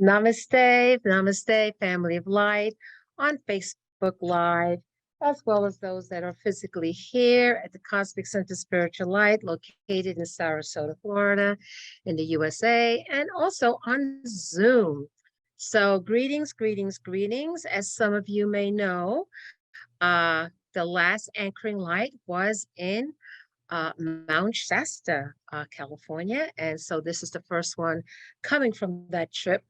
Namaste, namaste, family of light on Facebook Live, as well as those that are physically here at the Cosmic Center Spiritual Light, located in Sarasota, Florida, in the USA, and also on Zoom. So, greetings, greetings, greetings. As some of you may know, the last anchoring light was in Mount Shasta, California. And so this is the first one coming from that trip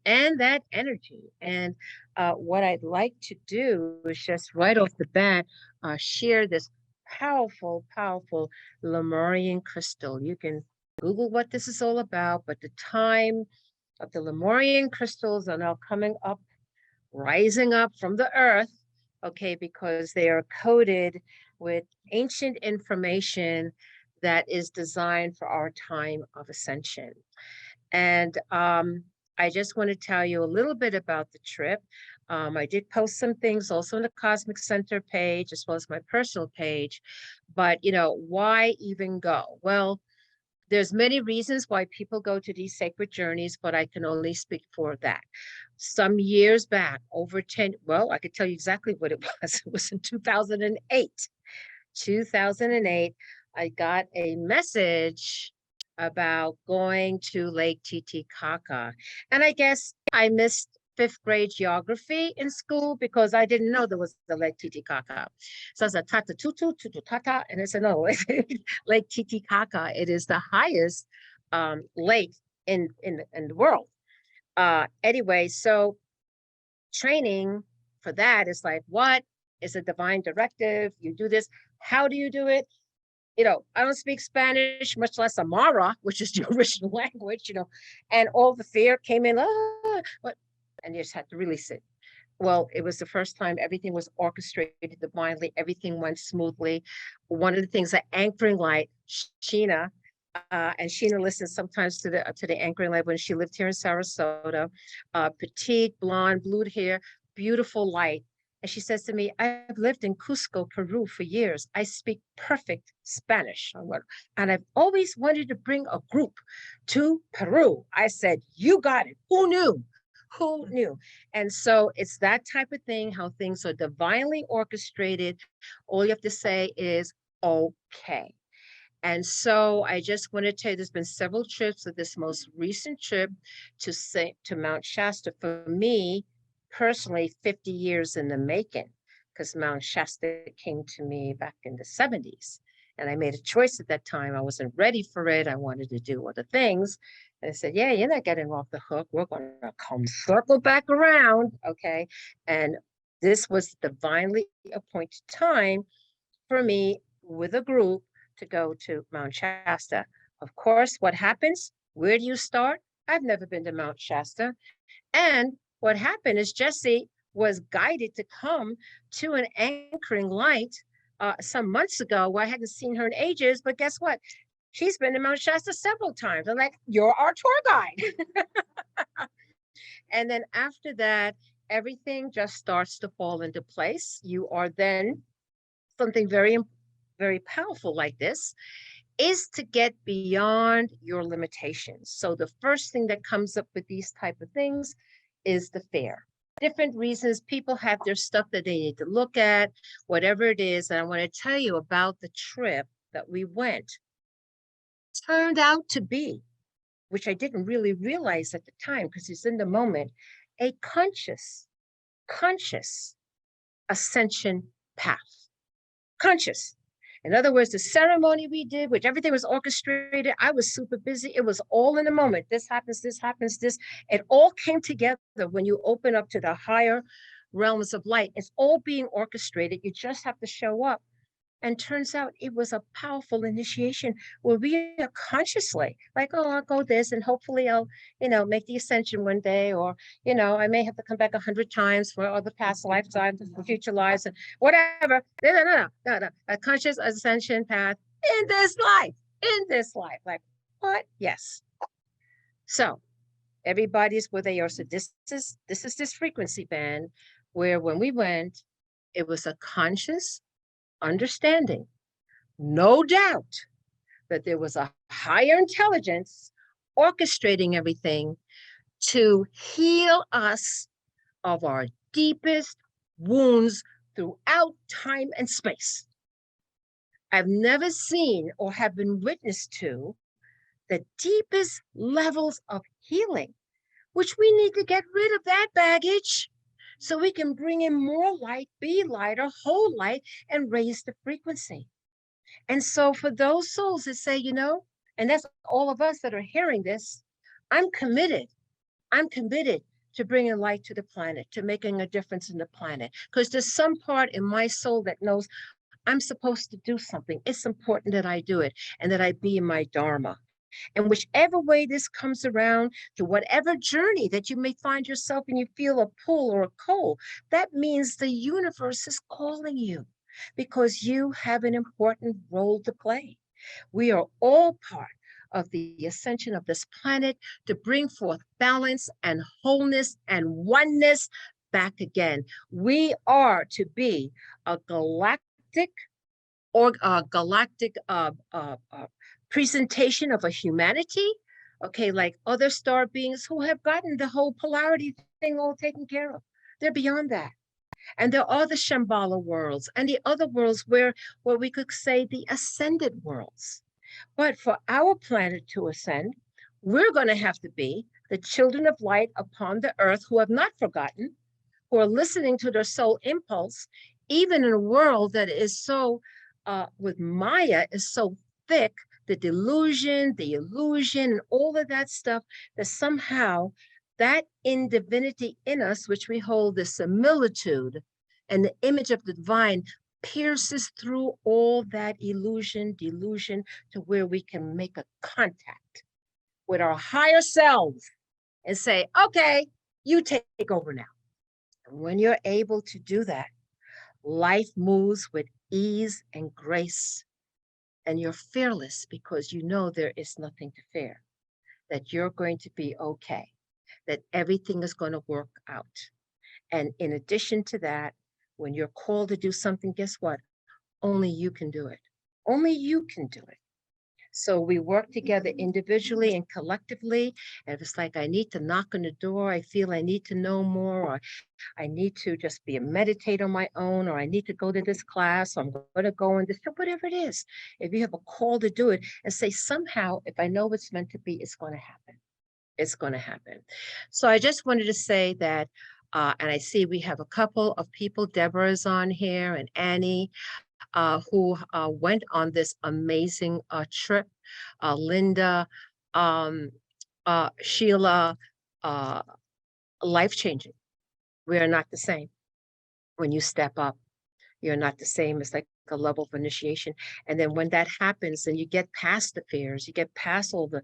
and that energy. And what I'd like to do is just right off the bat, share this powerful, powerful Lemurian crystal. You can Google what this is all about, but the time of the Lemurian crystals are now coming up, rising up from the earth, okay, because they are coated with ancient information that is designed for our time of ascension. And I just want to tell you a little bit about the trip. I did post some things also on the Cosmic Center page, as well as my personal page. But, why even go? Well, there's many reasons why people go to these sacred journeys, but I can only speak for that. Some years back, over 10, well, I could tell you exactly what it was. It was in 2008. 2008, I got a message about going to Lake Titicaca. And I guess I missed fifth grade geography in school because I didn't know there was the Lake Titicaca. So I said, Tata Tutu, Tutu Tata. And I said, no, Lake Titicaca. It is the highest lake in the world. Anyway, so training for that is like, what is a divine directive? You do this. How do you do it? I don't speak Spanish, much less Amara, which is the original language, and all the fear came in, and you just had to release it. Well, it was the first time everything was orchestrated divinely. Everything went smoothly. One of the things that anchoring light, Sheena, and Sheena listens sometimes to the anchoring light when she lived here in Sarasota, petite, blonde, blue hair, beautiful light. And she says to me, I've lived in Cusco, Peru for years. I speak perfect Spanish. And I've always wanted to bring a group to Peru. I said, you got it. Who knew? Who knew? And so it's that type of thing, how things are divinely orchestrated. All you have to say is, okay. And so I just want to tell you, there's been several trips, of this most recent trip to Mount Shasta, for me, personally, 50 years in the making, because Mount Shasta came to me back in the 70s. And I made a choice at that time. I wasn't ready for it. I wanted to do other things. And I said, yeah, you're not getting off the hook. We're going to come circle back around. Okay. And this was divinely appointed time for me with a group to go to Mount Shasta. Of course, what happens? Where do you start? I've never been to Mount Shasta. And what happened is Jessie was guided to come to an anchoring light some months ago where I hadn't seen her in ages. But guess what? She's been to Mount Shasta several times. I'm like, you're our tour guide. And then after that, everything just starts to fall into place. You are then something very, very powerful like this is to get beyond your limitations. So the first thing that comes up with these type of things is the fear. Different reasons people have their stuff that they need to look at, whatever it is. And I want to tell you about the trip that we went. Turned out to be, which I didn't really realize at the time because it's in the moment, a conscious ascension path. Conscious. In other words, the ceremony we did, which everything was orchestrated, I was super busy. It was all in the moment. This happens, this happens, this. It all came together when you open up to the higher realms of light. It's all being orchestrated. You just have to show up. And turns out it was a powerful initiation where we are consciously like, oh, I'll go this and hopefully I'll, make the ascension one day, or, I may have to come back 100 times for other past lifetimes, for future lives and whatever. No. A conscious ascension path in this life. Like, what? Yes. So everybody's where they are. So this is this frequency band where when we went, it was a conscious understanding, no doubt, that there was a higher intelligence orchestrating everything to heal us of our deepest wounds throughout time and space. I've never seen or have been witness to the deepest levels of healing, which we need to get rid of that baggage so we can bring in more light, be lighter, whole light, and raise the frequency. And so for those souls that say, and that's all of us that are hearing this, I'm committed. I'm committed to bringing light to the planet, to making a difference in the planet. Because there's some part in my soul that knows I'm supposed to do something. It's important that I do it and that I be in my Dharma. And whichever way this comes around to whatever journey that you may find yourself and you feel a pull or a call, that means the universe is calling you because you have an important role to play. We are all part of the ascension of this planet to bring forth balance and wholeness and oneness back again. We are to be a galactic or galactic presentation of a humanity, okay, like other star beings who have gotten the whole polarity thing all taken care of. They're beyond that. And there are the Shambhala worlds and the other worlds where we could say the ascended worlds. But for our planet to ascend, we're going to have to be the children of light upon the earth who have not forgotten, who are listening to their soul impulse, even in a world that is so, with Maya, is so thick, the delusion, the illusion, and all of that stuff, that somehow that in divinity in us, which we hold the similitude and the image of the divine, pierces through all that illusion, delusion, to where we can make a contact with our higher selves and say, okay, you take over now. And when you're able to do that, life moves with ease and grace, and you're fearless because you know there is nothing to fear, that you're going to be okay, that everything is going to work out. And in addition to that, when you're called to do something, guess what? Only you can do it. Only you can do it. So we work together individually and collectively. And if it's like, I need to knock on the door, I feel I need to know more, or I need to just be a meditate on my own, or I need to go to this class, or I'm going to go in this, whatever it is. If you have a call to do it and say, somehow, if I know it's meant to be, it's going to happen. It's going to happen. So I just wanted to say that, and I see we have a couple of people, Deborah is on here and Annie, who went on this amazing trip. Linda, Sheila, life-changing. We are not the same. When you step up, you're not the same. It's like a level of initiation. And then when that happens, and you get past the fears, you get past all the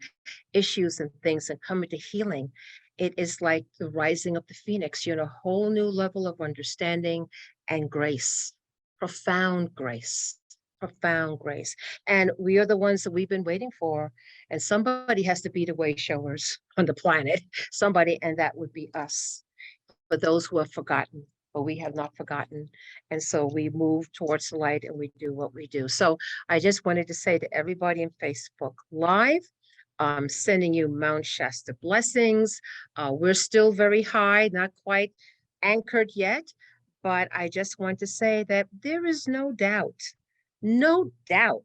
issues and things and come into healing, it is like the rising of the phoenix. You're in a whole new level of understanding and grace, profound grace, profound grace. And we are the ones that we've been waiting for. And somebody has to be the way showers on the planet, somebody, and that would be us. For those who have forgotten, but we have not forgotten. And so we move towards the light and we do what we do. So I just wanted to say to everybody in Facebook Live, I'm sending you Mount Shasta blessings. We're still very high, not quite anchored yet, but I just want to say that there is no doubt, no doubt.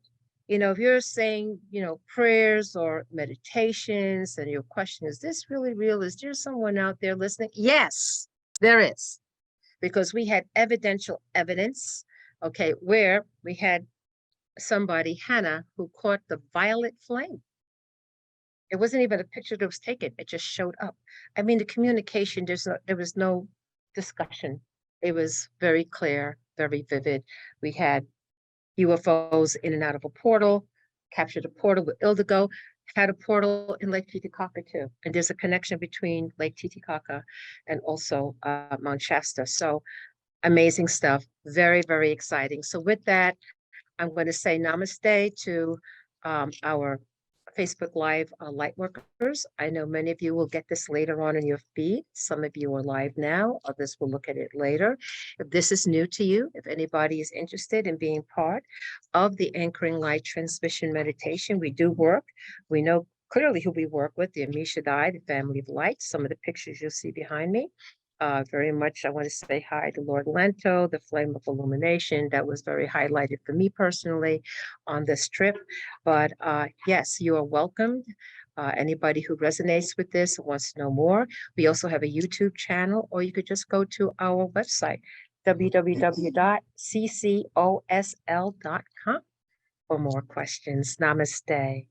If you're saying, prayers or meditations and your question, is this really real? Is there someone out there listening? Yes, there is, because we had evidential evidence, okay, where we had somebody, Hannah, who caught the violet flame. It wasn't even a picture that was taken. It just showed up. I mean, the communication, there was no discussion. It was very clear, very vivid. We had UFOs in and out of a portal, captured a portal with Ildigo, had a portal in Lake Titicaca too. And there's a connection between Lake Titicaca and also Mount Shasta. So amazing stuff. Very, very exciting. So with that, I'm going to say namaste to our Facebook Live light workers. I know many of you will get this later on in your feed. Some of you are live now, others will look at it later. If this is new to you, if anybody is interested in being part of the Anchoring Light Transmission Meditation, we do work. We know clearly who we work with, the Amishadai, the Family of Light, some of the pictures you'll see behind me. Very much, I want to say hi to Lord Lento, the Flame of Illumination. That was very highlighted for me personally on this trip. But yes, you are welcomed. Anybody who resonates with this and wants to know more, we also have a YouTube channel, or you could just go to our website, www.ccosl.com for more questions. Namaste.